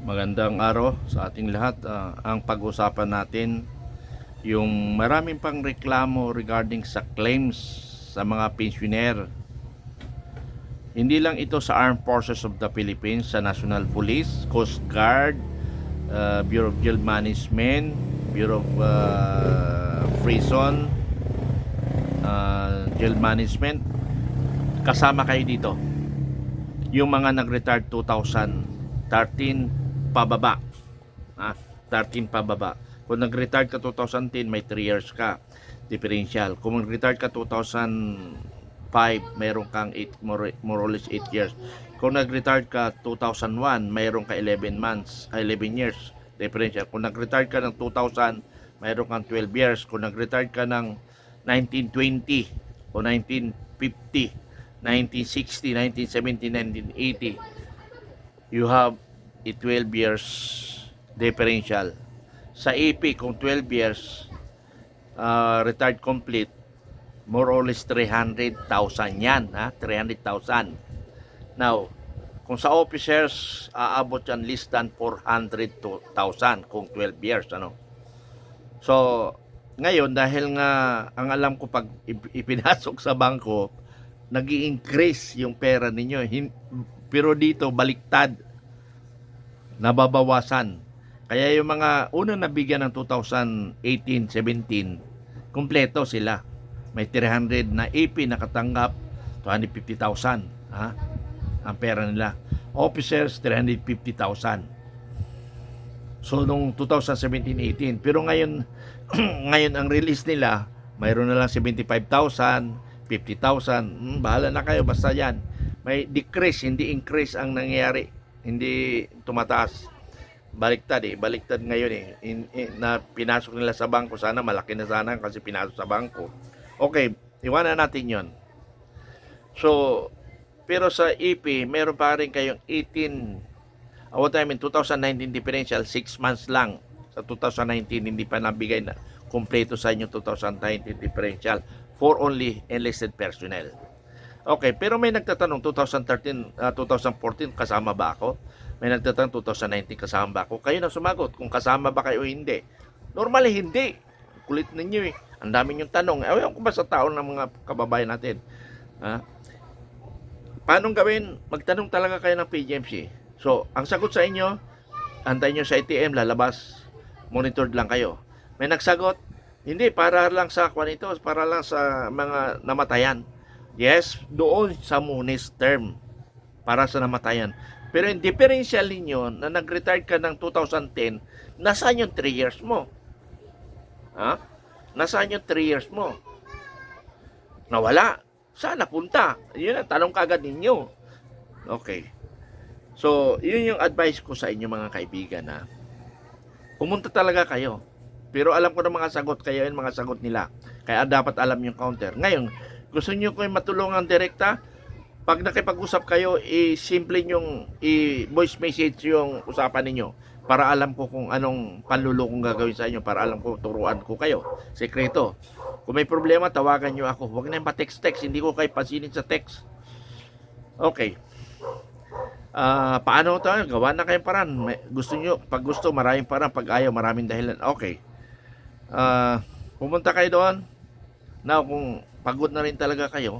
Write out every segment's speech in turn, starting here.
Magandang araw sa ating lahat. Ang pag-usapan natin yung maraming pang reklamo regarding sa claims sa mga pensioner. Hindi lang ito sa Armed Forces of the Philippines, sa National Police, Coast Guard, Bureau of Jail Management, Bureau of Prison, Jail Management. Kasama kayo dito. Yung mga nag-retire 2013 pababa. 13 pababa. Kung nag-retire ka 2010, may 3 years ka. Differential. Kung nag-retire ka 2005, mayroon kang 8, more or less 8 years. Kung nag-retire ka 2001, mayroon ka 11 months, 11 years. Differential. Kung nag-retire ka ng 2000, mayroon kang 12 years. Kung nag-retire ka ng 1920 o 1950, 1960, 1970, 1980, you have a 12 years differential. Sa AP, kung 12 years retired complete, more or less 300,000 yan, 300,000. Now, kung sa officers, aabot yan less than 400,000 kung 12 years, So, ngayon, dahil nga, ang alam ko pag ipinasok sa bangko, nag-i-increase yung pera ninyo. Pero dito, baliktad, nababawasan. Kaya yung mga unang nabigyan ng 2018-17, kumpleto sila. May 300 na AP nakatanggap, 250,000 ang pera nila. Officers, 350,000. So, nung 2017-18. Pero ngayon, ngayon ang release nila, mayroon na lang 75,000, 50,000. Bahala na kayo, basta yan. May decrease, hindi increase ang nangyayari. Hindi tumataas. Baliktad baliktad ngayon na pinasok nila sa bangko. Sana malaki na sana kasi pinasok sa bangko. Okay, iwanan natin yon. So, pero sa EP, meron pa rin kayong 2019 differential, 6 months lang. Sa 2019, hindi pa nabigay na kompleto sa inyo 2019 differential for only enlisted personnel. Okay, pero may nagtatanong 2013, 2014 kasama ba ako? May nagtatanong 2019 kasama ba ako? Kayo na sumagot kung kasama ba kayo o hindi. Normally hindi. Kulit ninyo eh. Ang dami yung tanong. Ayaw ko ba sa taon ng mga kababayan natin? Paano gawin? Magtanong talaga kayo ng PGMC. So, ang sagot sa inyo, antayin nyo sa ATM, lalabas. Monitored lang kayo. May nagsagot, hindi, para lang sa kwanito, para lang sa mga namatayan. Yes, doon sa munis term, para sa namatayan. Pero yung differential ninyo, na nag-retire ka ng 2010, nasaan yung 3 years mo? Nasaan yung 3 years mo? Nawala. Saan napunta? Yun ang tanong kagad ninyo. Okay. So, yun yung advice ko sa inyo mga kaibigan na pumunta talaga kayo. Pero alam ko na mga sagot kayo, yung mga sagot nila. Kaya dapat alam yung counter. Ngayon, gusto nyo ko yung matulungan direkta? Pag nakipag-usap kayo, i-simple yung i-voice message yung usapan ninyo para alam ko kung anong panlulokong gagawin sa inyo, para alam ko, turuan ko kayo. Sekreto. Kung may problema, tawagan nyo ako. Huwag na yung pa-text-text. Hindi ko kayo pansinin sa text. Okay. Paano ito? Gawa na kayong paraan. Gusto nyo, pag gusto, maraming paraan. Pag ayaw, maraming dahilan. Okay. Pumunta kayo doon. Now, kung pagod na rin talaga kayo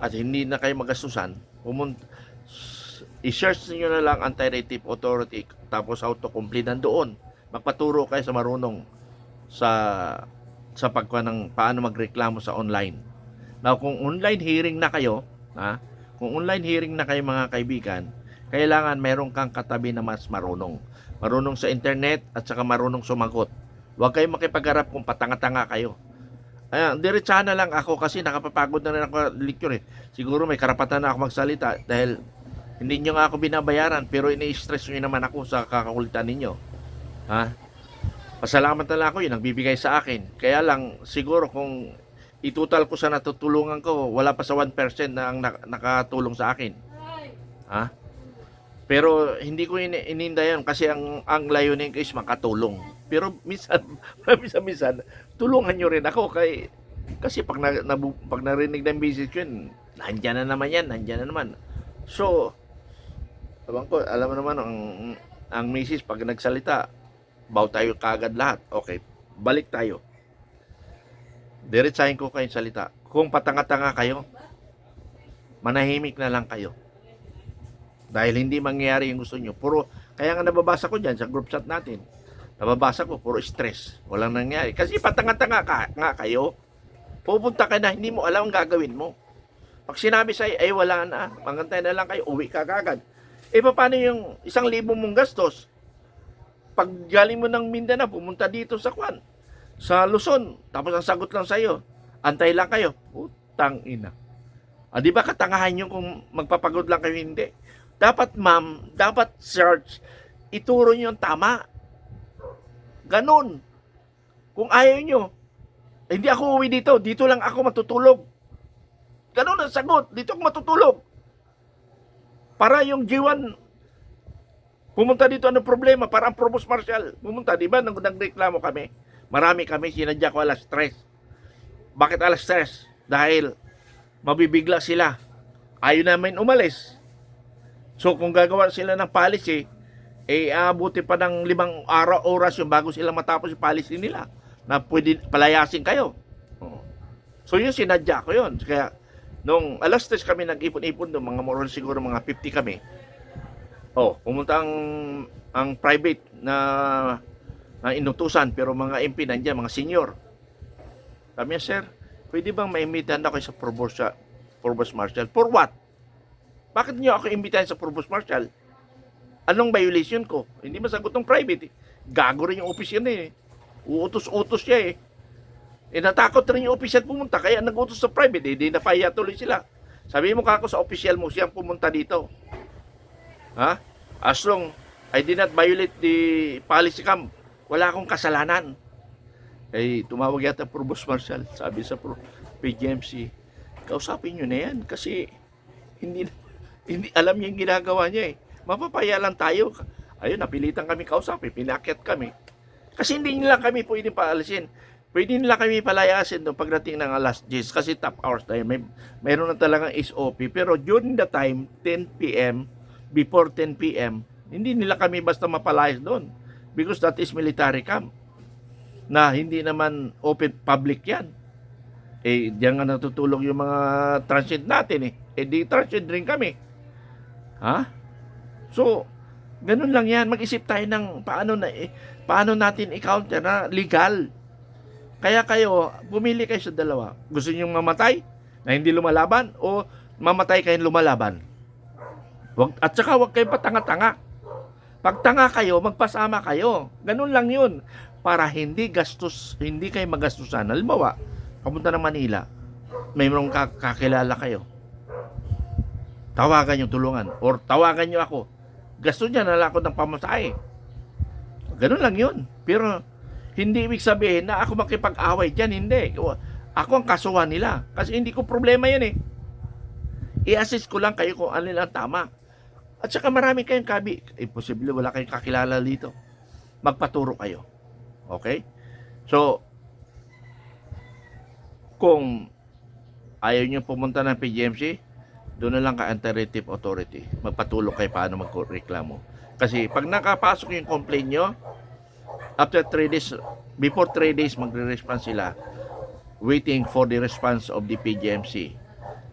at hindi na kayo magastusan, i-search niyo na lang Anti-Rape Authority, tapos autocomplete nandoon. Magpaturo kayo sa marunong sa pagkuha ng paano magreklamo sa online. Now, kung online hearing na kayo, kung online hearing na kayo mga kaibigan, kailangan meron kang katabi na mas marunong. Marunong sa internet at saka marunong sumagot. Huwag kayong makipagharap kung patanga-tanga kayo. Diretsahan na lang ako kasi nakapapagod na rin ako lecture eh. Siguro may karapatan na ako magsalita dahil hindi nyo nga ako binabayaran, pero ini-stress nyo naman ako sa kakakulitan ninyo. Pasalamat na lang ako yun, nagbibigay sa akin. Kaya lang, siguro kung itutal ko sa natutulungan ko, wala pa sa 1% na ang nakatulong sa akin. Pero hindi ko ininda yan kasi ang layunin ko is makatulong. Pero minsan tulungan nyo rin ako kasi pag narinig ng message yun, nandiyan na naman yan, nandiyan na naman. So, alam mo naman, ang misis pag nagsalita, baw tayo kagad lahat. Okay, balik tayo. Diretsahin ko kayong salita. Kung patanga-tanga kayo, manahimik na lang kayo. Dahil hindi mangyayari yung gusto nyo. Kaya nga nababasa ko dyan sa group chat natin. Nababasa ko, puro stress. Walang nangyari. Kasi patanga-tanga nga kayo. Pupunta ka na, hindi mo alam ang gagawin mo. Pag sinabi sa'yo, ay wala na, mangantay na lang kayo, uwi ka kagad. Paano yung 1,000 mong gastos? Pag galing mo ng Mindanao, pumunta dito sa sa Luzon, tapos ang sagot lang sa'yo, antay lang kayo. Putang ina. Di ba katangahan nyo kung magpapagod lang kayo? Hindi. Dapat ma'am, dapat search, ituro nyo yung tama. Ganon. Kung ayaw nyo, hindi ako uwi dito lang ako matutulog. Ganon ang sagot, dito ako matutulog. Para yung G1, pumunta dito, ano problema? Para ang Provost Marshal, pumunta, di ba? Nagreklamo kami. Marami kami, sinadya ko alas 3. Bakit alas 3? Dahil mabibigla sila. Ayaw namin umalis. So kung gagawa sila ng policy, aabuti pa ng 5 oras yung bago sila matapos yung policy nila na pwede palayasin kayo. So yun, sinadya ko yun. Kaya nung alas 3 kami nag-ipon-ipon doon, mga moron siguro mga 50 kami. Pumunta ang private na inutusan, pero mga MP nandiyan, mga senior. Sabi niya, sir, pwede bang maimbitahan ako sa Provost Marshal? For what? Bakit niyo ako imbitahan sa Provost Marshal? Anong violation ko? Hindi masagot ng private. Gago rin yung office yan eh. Uutos-utos siya eh. Natakot rin yung official pumunta, kaya nag-utos sa private eh. Di napaya tuloy sila. Sabi mo kako sa official mo, siyang pumunta dito. Ha? As long I did not violate the policy camp, wala akong kasalanan. Tumawag yata Provost Marshal, sabi sa PGMC, kausapin nyo na yan kasi hindi alam niya yung ginagawa niya eh. Mapapaya lang tayo. Ayun, napilitan kami kausapin, pinakyat kami. Kasi hindi nila kami pwedeng paalisin. Pwede nila kami palayasin doon pagdating ng alas 10 kasi top hours tayo. Mayroon na talagang SOP. Pero during the time, 10 p.m., before 10 p.m., hindi nila kami basta mapalayas doon. Because that is military camp. Na hindi naman open public yan. Diyan nga natutulog yung mga transient natin eh. Di transient rin kami. Ha? So, ganun lang yan. Mag-isip tayo ng paano natin i-counter na legal. Kaya kayo, pumili kayo sa dalawa. Gusto niyo mamatay na hindi lumalaban o mamatay kayong lumalaban? At saka huwag kayong patanga-tanga. Pag tanga kayo, magpasama kayo. Ganun lang yun. Para hindi kayo magastusan. Halimbawa, papunta ng Manila, may mga kakilala kayo. Tawagan yung tulungan. Or tawagan nyo ako. Gasto niya na lang ako ng pamasahe. Ganun lang yun. Pero, hindi ibig sabihin na ako makipag-away dyan. Hindi. Ako ang kasuhan nila. Kasi hindi ko problema yan eh. I-assist ko lang kayo kung ano lang tama. At saka marami kayong imposible wala kayong kakilala dito. Magpaturo kayo. Okay? So, kung ayaw nyo pumunta ng PGMC, doon na lang ka Anti-Retive Authority. Magpatulong kayo paano magreklamo. Kasi pag nakapasok yung complaint nyo, after 3 days, before 3 days, magre-response sila waiting for the response of the PGMC.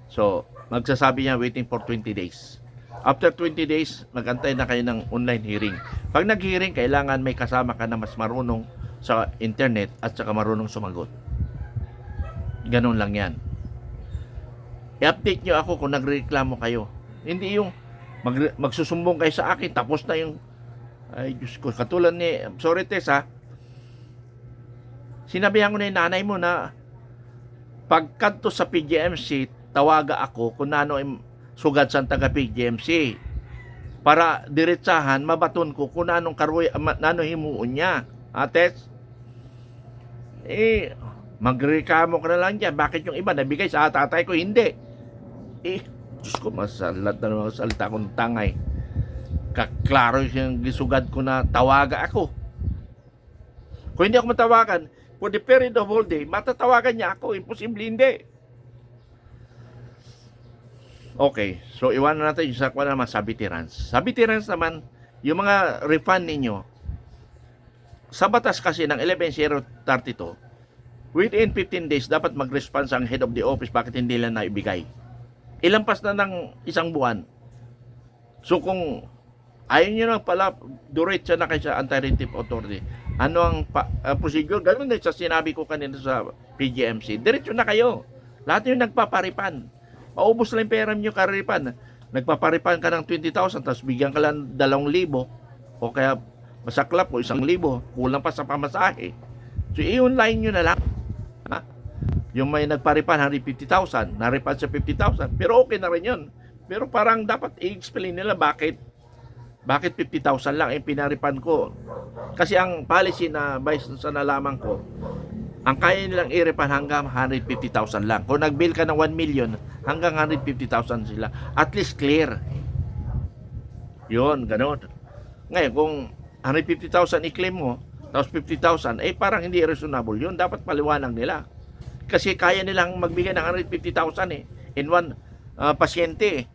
So, magsasabi niya waiting for 20 days. After 20 days, magantay na kayo ng online hearing. Pag nag-hearing, kailangan may kasama ka na mas marunong sa internet at saka marunong sumagot. Ganun lang yan. I-update nyo ako kung nagreklamo kayo. Hindi yung magsusumbong kayo sa akin, tapos na yung ay Diyos ko, katulad ni sorry Tess ha, sinabihan ko na yung nanay mo na pagkanto sa PGMC, tawaga ako kung nano sugad sa taga PGMC para diretsahan mabaton ko kung nanong karoy nano himuon niya. Tess, magreklamo ka na lang dyan. Bakit yung iba nabigay sa tatay ko hindi? Diyos ko, masalat na naman salita kong tangay. Kaklaro yung gisugad ko na tawaga ako. Kung hindi ako matawagan, for the period of whole day, matatawagan niya ako. Imposible hindi. Okay, so iwanan natin yung sa naman sa veterans. Sa veterans naman, yung mga refund ninyo, sa batas kasi ng 11032, within 15 days dapat mag-response ang head of the office bakit hindi lang naibigay. Ilampas na ng isang buwan. So kung ayaw nyo na pala, diretso na kayo sa anti-retive authority. Ano ang procedure? Ganun din sa sinabi ko kanina sa PGMC. Diretso na kayo. Lahat yung nagpaparipan. Maubos lang yung pera nyo kariripan. Nagpaparipan ka ng 20,000 tapos bigyan ka lang 2,000 o kaya masaklap o 1,000, kulang pa sa pamasahe. So i-online nyo na lang. Ha? Yung may nagparipan 150,000, naripan sa 50,000, pero okay na rin yun. Pero parang dapat i-explain nila bakit 50,000 lang yung pinaripan ko. Kasi ang policy na based sa nalaman ko, ang kaya nilang i-refund hanggang 150,000 lang. Kung nag-bill ka ng 1 million, hanggang 150,000 sila. At least clear. Yun, ganun. Ngayon, kung 150,000 i-claim mo, tapos 50,000, parang hindi reasonable yun. Dapat paliwanag nila. Kasi kaya nilang magbigay ng 150,000 in one pasyente.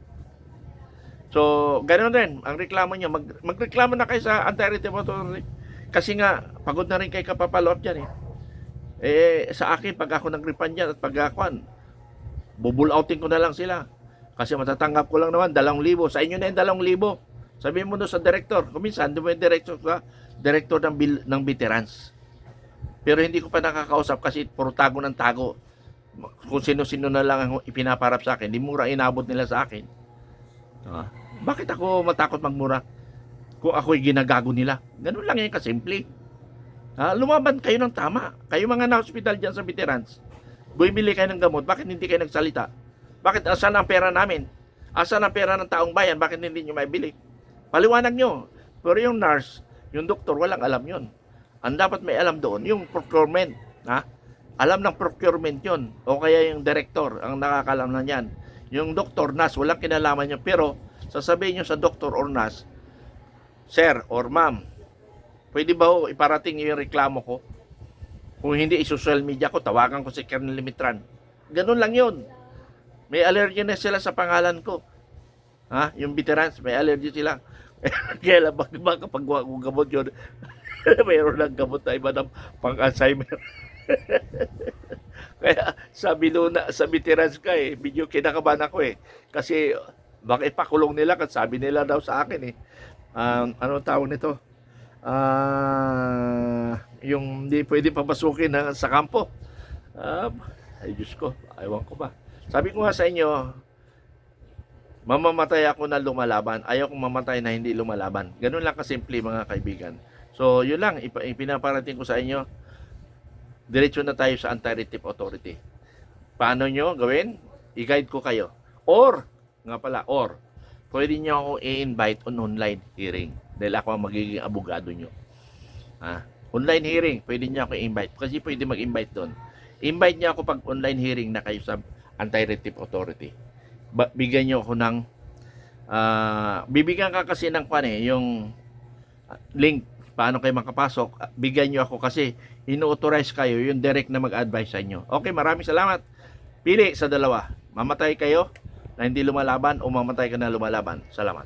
So, ganoon din ang reklamo niyo. Magreklamo na kayo sa anti-retive authority. Kasi nga, pagod na rin kayo kapapalo up dyan sa akin, pag ako nag-refund dyan at pag ako, bubul outing ko na lang sila. Kasi matatanggap ko lang naman 2,000. Sa inyo na yung 2,000. Sabihin mo doon sa director. Kuminsan, doon mo yung director ng veterans. Pero hindi ko pa nakakausap kasi puro tago ng tago. Kung sino-sino na lang ang ipinaparap sa akin, di mura inabot nila sa akin. Bakit ako matakot magmura kung ako'y ginagago nila? Ganun lang yan kasimple. Lumaban kayo ng tama. Kayo mga na-hospital dyan sa veterans, bumili kayo ng gamot, bakit hindi kayo nagsalita? Bakit asan ang pera namin? Asan ang pera ng taong bayan? Bakit hindi nyo maibili? Paliwanag nyo. Pero yung nurse, yung doktor, walang alam yun. Ang dapat may alam doon, yung procurement. Alam ng procurement yun. O kaya yung director, ang nakakalam na yan. Yung doktor, nurse, walang kinalaman yun. Pero, sasabihin nyo sa doktor or nurse, sir or ma'am, pwede ba iparating yung reklamo ko? Kung hindi, i-social media ko, tawagan ko si Colonel Limitran. Ganun lang yun. May allergy na sila sa pangalan ko. Yung veterans, may allergy sila. Kaya lang, baka pag gamot yun, mayroon ng gamot na iba ng pang-Alzheimer. Kaya sabi na sa veterans ka medyo kinakabahan ako kasi baka ipakulong nila kasi sabi nila daw sa akin ano tawag nito, yung hindi pwede papasukin sa kampo. Ay Diyos ko, ayaw ko ba. Sabi ko nga sa inyo, mamamatay ako na lumalaban, ayaw kong mamatay na hindi lumalaban. Ganun lang kasimple mga kaibigan. So yun lang, ipinaparating ko sa inyo. Diretso na tayo sa anti-retive authority. Paano nyo gawin? I-guide ko kayo. Or pwede nyo ako i-invite on online hearing. Dahil ako ang magiging abogado nyo. Online hearing, pwede nyo ako i-invite. Kasi pwede mag-invite doon. Invite nyo ako pag online hearing na kayo sa anti-retive authority. Bigyan nyo ako ng bibigyan ka kasi ng yung link paano kayo makapasok. Bigyan nyo ako kasi ino-authorize kayo yung direct na mag-advise sa inyo. Okay, maraming salamat. Pili sa dalawa. Mamatay kayo na hindi lumalaban o mamatay ka na lumalaban. Salamat.